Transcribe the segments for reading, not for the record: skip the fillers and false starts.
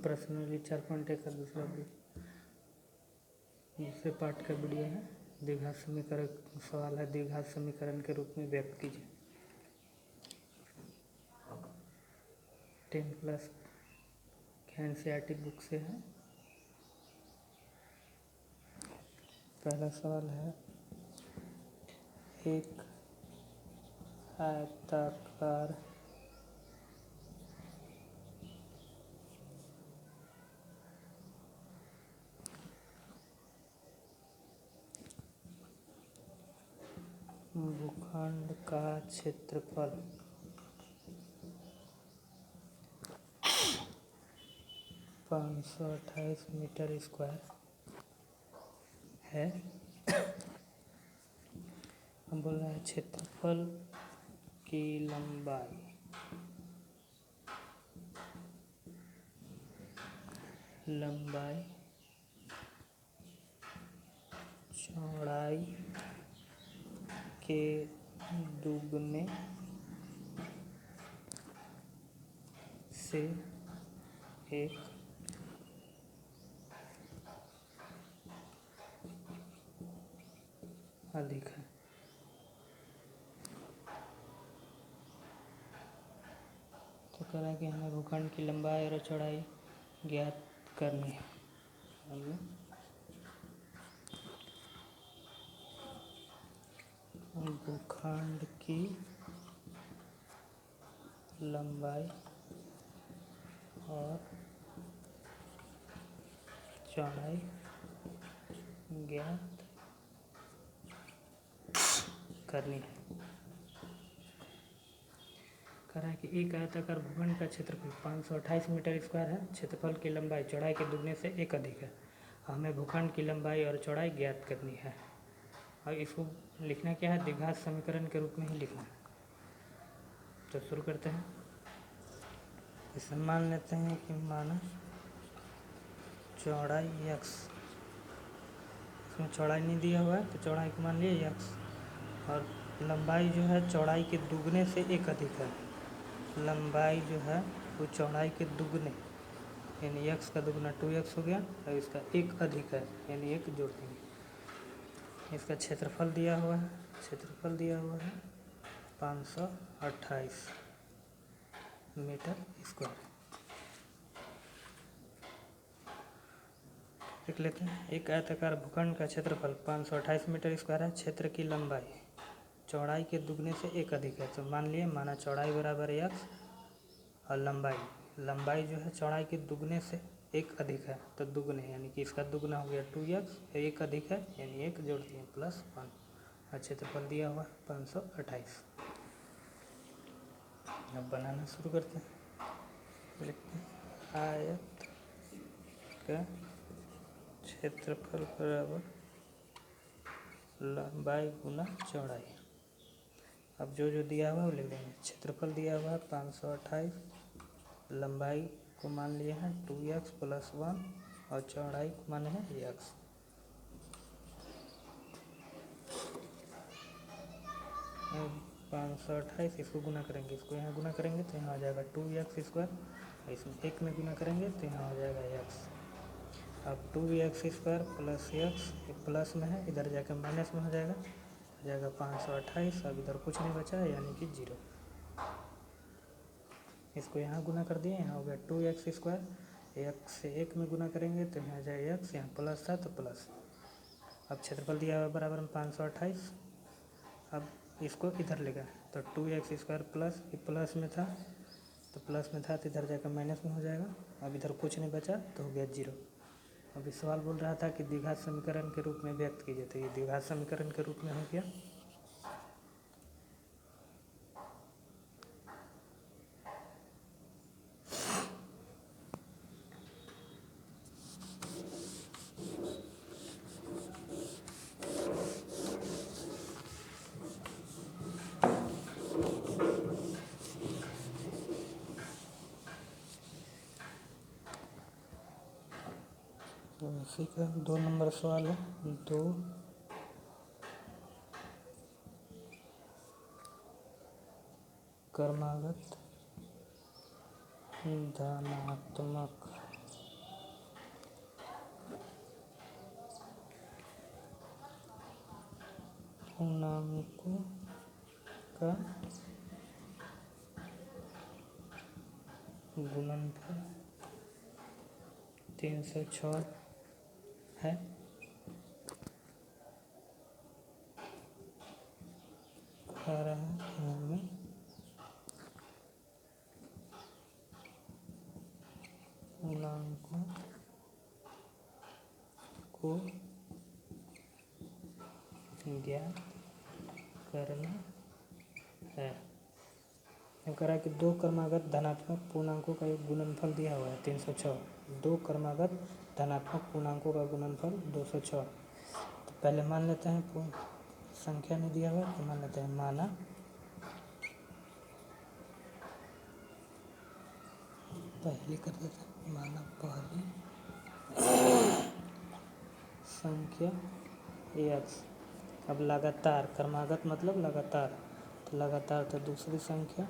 प्रश्नावली 4.1 का दूसरे पार्ट का वीडियो है। द्विघात समीकरण सवाल है, द्विघात समीकरण के रूप में व्यक्त कीजिए। 10 क्लास एनसीईआरटी बुक से है। पहला सवाल है, एक आयताकार भूखंड का क्षेत्रफल 528 मीटर स्क्वायर है। हम बोल रहे हैं क्षेत्रफल की लंबाई चौड़ाई के दुगने से एक अधिक है। तो कह रहा है कि हमें भूखंड की लंबाई और चौड़ाई ज्ञात करनी है। भूखंड की लंबाई और चौड़ाई ज्ञात करनी है। कह रहा है कि एक आयताकार भूखंड का क्षेत्रफल 528 मीटर स्क्वायर है। क्षेत्रफल की लंबाई चौड़ाई के दुगने से एक अधिक है। हमें भूखंड की लंबाई और चौड़ाई ज्ञात करनी है। और इसको लिखना क्या है, द्विघात समीकरण के रूप में ही लिखना है। तो शुरू करते हैं। इसे मान लेते हैं कि माना चौड़ाई x, इसमें चौड़ाई नहीं दिया हुआ है तो चौड़ाई को मान लिया x, और लंबाई जो है चौड़ाई के दुगने से एक अधिक है। लंबाई जो है वो चौड़ाई के दुगने यानी x का दुगना 2x हो गया, और इसका एक अधिक है यानी एक जोड़ देंगे। इसका क्षेत्रफल दिया हुआ है, 528 मीटर स्क्वायर। लिख लेते हैं। एक आयताकार भूखंड का क्षेत्रफल 528 मीटर स्क्वायर है। क्षेत्र की लंबाई चौड़ाई के दुगने से एक अधिक है। तो माना चौड़ाई बराबर x और लंबाई जो है चौड़ाई के दुगने से एक अधिक है, तो दुगने यानी कि इसका दुगना हो गया 2x, एक अधिक है यानी एक जोड़ दिए +1, और क्षेत्रफल दिया हुआ 528। अब बनाना शुरू करते हैं। लिखते हैं आयत का क्षेत्रफल बराबर लंबाई गुना चौड़ाई। अब जो दिया हुआ है वो लिख देंगे। क्षेत्रफल दिया हुआ है 528, लंबाई को मान लिए हैं 2x + 1 और चौड़ाई को माने हैं x। अब 528 इसको गुना करेंगे, इसको यहाँ गुना करेंगे तो यहाँ हो जाएगा 2x स्क्वायर, इसमें एक में गुना करेंगे तो यहाँ हो जाएगा x। अब 2x स्क्वायर + x, प्लस में है इधर जाकर माइनस में हो जाएगा, 528। अब इधर कुछ नहीं बचा यानी कि 0। इसको यहाँ गुना कर दिए, यहाँ हो गया 2x स्क्वायर, x से एक में गुना करेंगे तो यहाँ आ जाएगा x, यहाँ प्लस था तो प्लस। अब क्षेत्रफल दिया हुआ बराबर में 528। अब इसको इधर लेगा तो 2x स्क्वायर प्लस में था तो इधर जाकर माइनस में हो जाएगा। अब इधर कुछ नहीं बचा तो हो गया 0। अभी सवाल बोल रहा था कि द्विघात समीकरण के रूप में व्यक्त कीजिए, तो ये द्विघात समीकरण के रूप में हो गया। इसी का 2 नंबर सवाल है। 2 क्रमागत धनात्मक पूर्णांकों का गुणनफल 306 है। कह रहा है कि हमें पूर्णांकों को ज्ञात करना है। अब कह रहा है कि दो क्रमागत धनात्मक पूर्णांकों का एक गुणनफल दिया हुआ है 306। दो क्रमागत धनात्मक पूर्णांकों का गुणनफल 206। तो पहले मान लेते हैं संख्या नहीं दिया हुआ तो मान लेते हैं माना पहली कर देते हैं माना पहली संख्या x। अब लगातार क्रमागत मतलब लगातार, तो लगातार तो दूसरी संख्या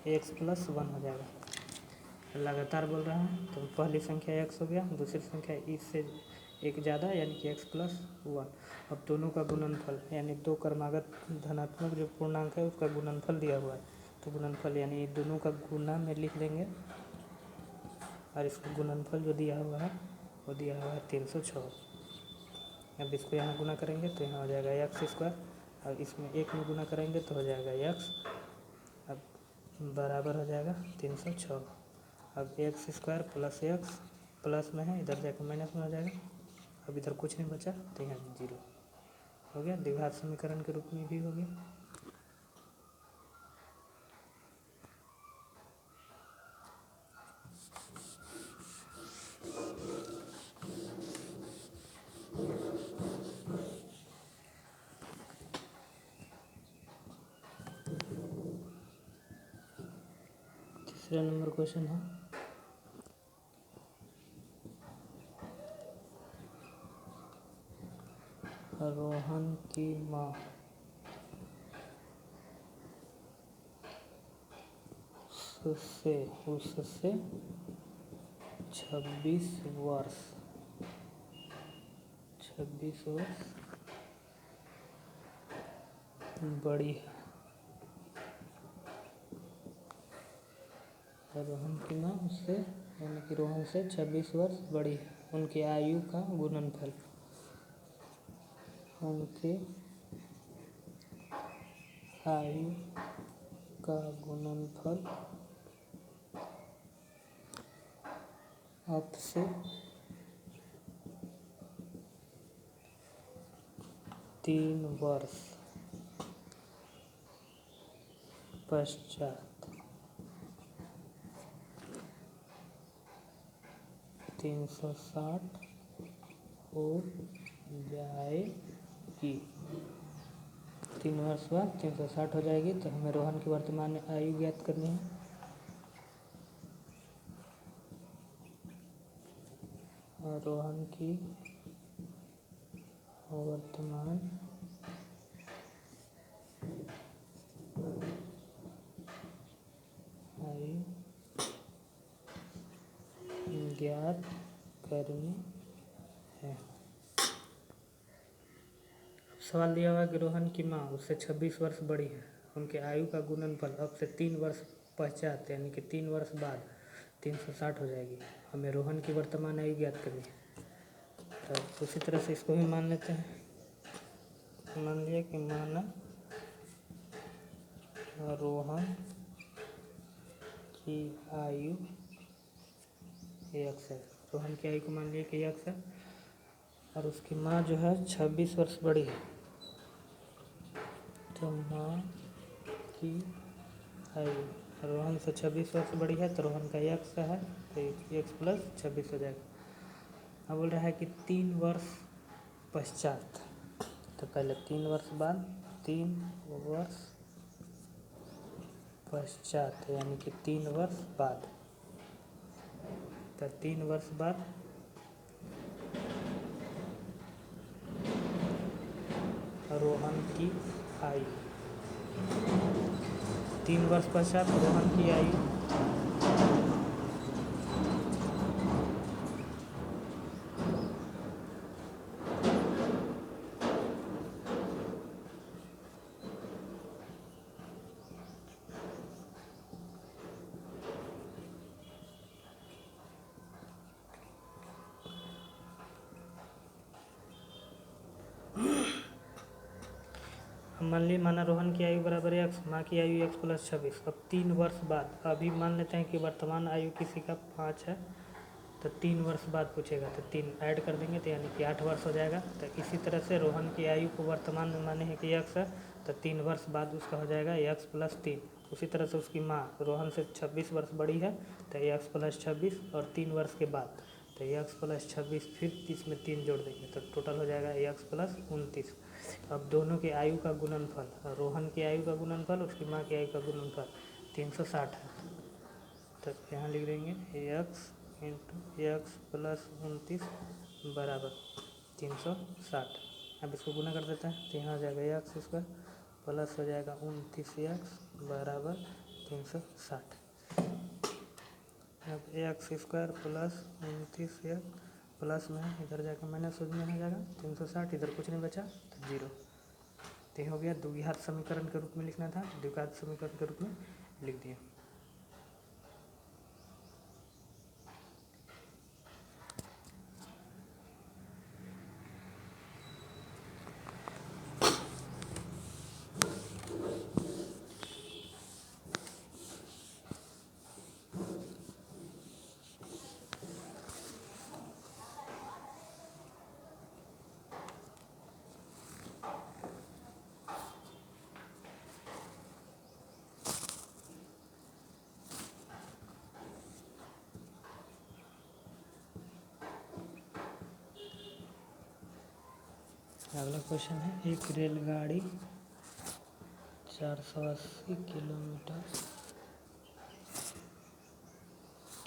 x+1 हो जाएगा। लगातार बोल रहा है तो पहली संख्या x हो गया, दूसरी संख्या इससे एक ज़्यादा यानी कि x+1। अब दोनों का गुणनफल यानी दो क्रमागत धनात्मक जो पूर्णांक है उसका गुणनफल दिया हुआ है, तो गुणनफल यानी दोनों का गुणा में लिख लेंगे और इसका गुणनफल जो दिया हुआ है वो दिया हुआ है 306। अब इसको यहाँ गुना करेंगे तो यहाँ हो जाएगा x², और इसमें एक में गुना करेंगे तो हो जाएगा x। अब बराबर हो जाएगा 306। अब x² + x प्लस में है, इधर जाकर माइनस में हो जाएगा। अब इधर कुछ नहीं बचा तो यहाँ 0 हो गया। द्विघात समीकरण के रूप में भी हो गया। तीसरा नंबर क्वेश्चन है रोहन की माँ उससे 26 वर्ष बड़ी है। रोहन की माँ उससे यानी कि रोहन से 26 वर्ष बड़ी है। उनकी आयु का गुणनफल, उनके आयु का गुणनफल अब से 3 वर्ष पश्चात 360 हो जाएगी। 3 वर्ष बाद 360 हो जाएगी। तो हमें रोहन की वर्तमान आयु ज्ञात करनी है। और रोहन की वर्तमान आयु ज्ञात करनी है। सवाल दिया हुआ कि रोहन की माँ उससे 26 वर्ष बड़ी है, उनके आयु का गुणनफल अब से 3 वर्ष पश्चात यानी कि 3 वर्ष बाद 360 हो जाएगी। हमें रोहन की वर्तमान आयु ज्ञात करनी है। तो उसी तरह से इसको भी मान लेते हैं। मान लिया कि माना रोहन की आयु x है। रोहन की आयु को मान लिया कि x है और उसकी माँ जो है 26 वर्ष बड़ी है। तो माँ की आयु रोहन से 26 वर्ष बड़ी है तो रोहन का x है तो x+26 हो जाएगा। अब बोल रहा है कि 3 वर्ष पश्चात, तो पहले 3 वर्ष बाद 3 वर्ष पश्चात यानी कि 3 वर्ष बाद, तो 3 वर्ष बाद रोहन की आयु 3 वर्ष पश्चात रोहन की आयु माना रोहन की आयु बराबर है एक्स, माँ की आयु एक्स प्लस 26। अब 3 वर्ष बाद, अभी मान लेते हैं कि वर्तमान आयु किसी का 5 है, तो 3 वर्ष बाद पूछेगा तो 3 ऐड कर देंगे तो यानी कि 8 वर्ष हो जाएगा। तो इसी तरह से रोहन की आयु को वर्तमान में माने हैं कि एक्स है, तो 3 वर्ष बाद उसका हो जाएगा एक्स प्लस 3। उसी तरह से उसकी माँ रोहन से 26 वर्ष बड़ी है, तो एक्स प्लस 26 और 3 वर्ष के बाद तो एक्स प्लस 26 फिर इसमें 3 जोड़ देंगे तो टोटल हो जाएगा एक्स प्लस 29। अब दोनों के आयु का गुणनफल, रोहन की आयु का गुणनफल उसकी माँ की आयु का गुणनफल 360 है, तो यहाँ लिख देंगे एक्स इंटू एक्स प्लस 29 बराबर 360। अब इसको गुना कर देते हैं तो यहाँ हो जाएगा एक्स स्क्वायर प्लस हो जाएगा 29 एक्स बराबर 360। अब x square plus 29 x plus में इधर जाकर माइनस हो जाएगा 360, इधर कुछ नहीं बचा तो 0। तो हो गया, द्विघात समीकरण के रूप में लिखना था, द्विघात समीकरण के रूप में लिख दिया। अगला क्वेश्चन है, एक रेलगाड़ी 480 किलोमीटर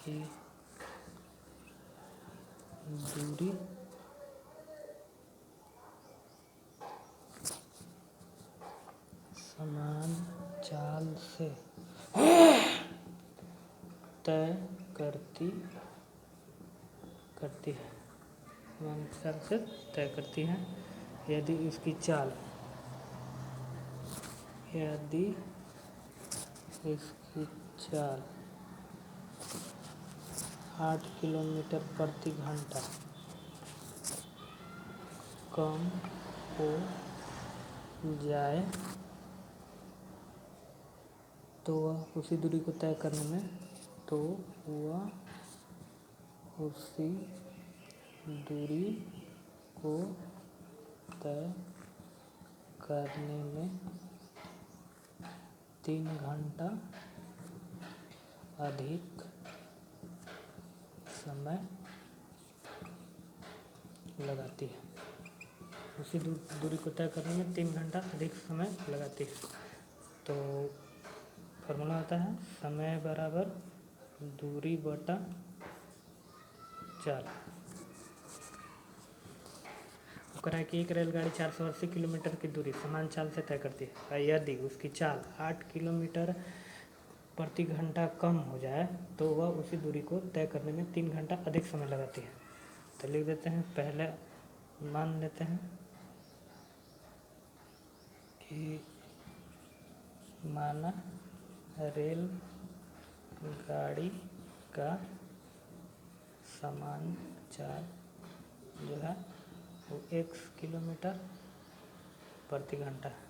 की दूरी समान चाल से तय करती है, समान चाल से तय करती है यदि इसकी चाल 8 किलोमीटर प्रति घंटा कम हो जाए तो वह उसी दूरी को तय करने में तय करने में 3 घंटा अधिक समय लगाती है। उसी दूरी को तय करने में 3 घंटा अधिक समय लगाती है। तो फॉर्मूला होता है समय बराबर दूरी बटा चाल। करा कि एक रेलगाड़ी 480 किलोमीटर की दूरी समान चाल से तय करती है, यदि उसकी चाल 8 किलोमीटर प्रति घंटा कम हो जाए तो वह उसी दूरी को तय करने में 3 घंटा अधिक समय लगाती है। तो लिख देते हैं, पहले मान लेते हैं कि माना रेल गाड़ी का समान चाल जो है वो x किलोमीटर प्रति घंटा है।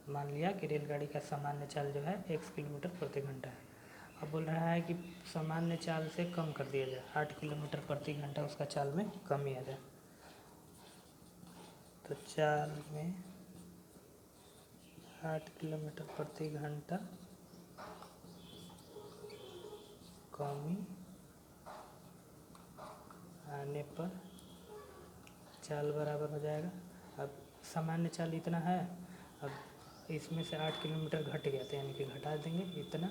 मान लिया कि रेलगाड़ी का सामान्य चाल जो है x किलोमीटर प्रति घंटा है। अब बोल रहा है कि सामान्य चाल से कम कर दिया जाए, 8 किलोमीटर प्रति घंटा उसका चाल में कमी आ जाए। तो चाल में 8 किलोमीटर प्रति घंटा कमी आने पर चाल बराबर हो जाएगा। अब सामान्य चाल इतना है, अब इसमें से 8 किलोमीटर घट गया तो यानी कि घटा देंगे इतना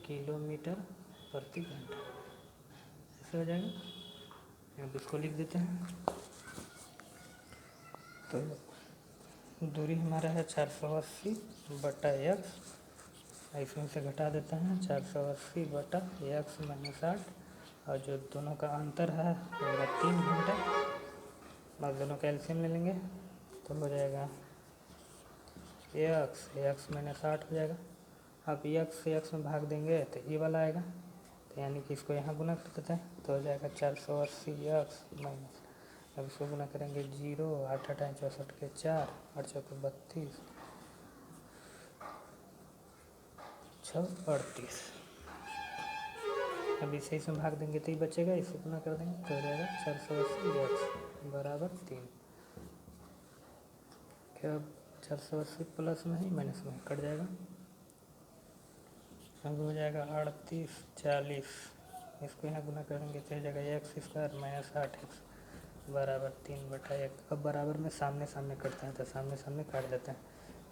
किलोमीटर प्रति घंटा, ऐसे हो जाएगा। अब इसको लिख देते हैं। तो दूरी हमारा है 480 बटा एक्स, इसमें से घटा देते हैं 480 बटा एक्स माइनस 8, और जो दोनों का अंतर है वो होगा 3 घंटा। अब दोनों का एलसीएम ले लेंगे तो हो जाएगा एक्स माइनस 8 हो जाएगा। अब एक्स से एक्स में भाग देंगे तो ये वाला आएगा, तो यानी कि इसको यहाँ गुना कर देते हैं तो हो जाएगा 480 एक्स माइनस अब इसको गुना करेंगे 0, 8 8 64 के 4, 8 चौके 32, 6 38। अब इसे इसमें भाग देंगे तो ही बचेगा, इसको गुना कर देंगे तो हो जाएगा 480 बराबर 3। क्या 480 प्लस में ही माइनस में कट जाएगा। अब हो जाएगा 38 40, इसको यहाँ गुना करेंगे तो हो जाएगा एक्स स्क्वायर माइनस 8x बराबर 3/1। अब बराबर में सामने सामने करते हैं तो सामने सामने काट देते हैं।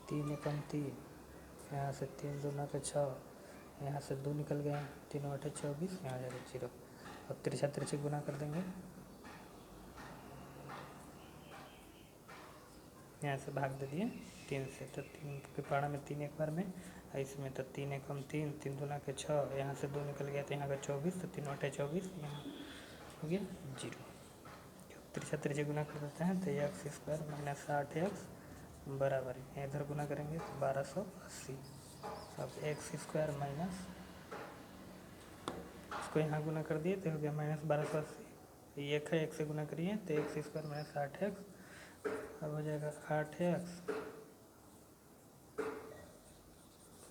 3 एकम 3, यहाँ से 3 दूना के 6, यहाँ से 2 निकल गए, 3 8 24, यहाँ आ जाएगा 0। अब तिरछा तिरछी गुना कर देंगे, यहाँ से भाग दे दिए 3 से, तो 3 के पारा में 3 एक बार में, इसमें तो 3 एकम 3, 3 दूना के 6, यहाँ से 2 निकल गया तो यहाँ का 24, तो 3 8 24, यहाँ हो गया 0। तिरछा तिरछी गुना कर देते हैं तो एक्स स्क्वायर माइनस 8x बराबर है, इधर गुना करेंगे तो 1280। अब एक्स स्क्वायर माइनस, इसको यहाँ गुना कर दिए तो हो गया माइनस 1280। एक है, एक से गुना करिए तो एक्स स्क्वायर माइनस 8x, अब हो जाएगा 8x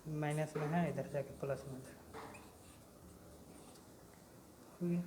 माइनस में है, इधर जाके प्लस में हो गया।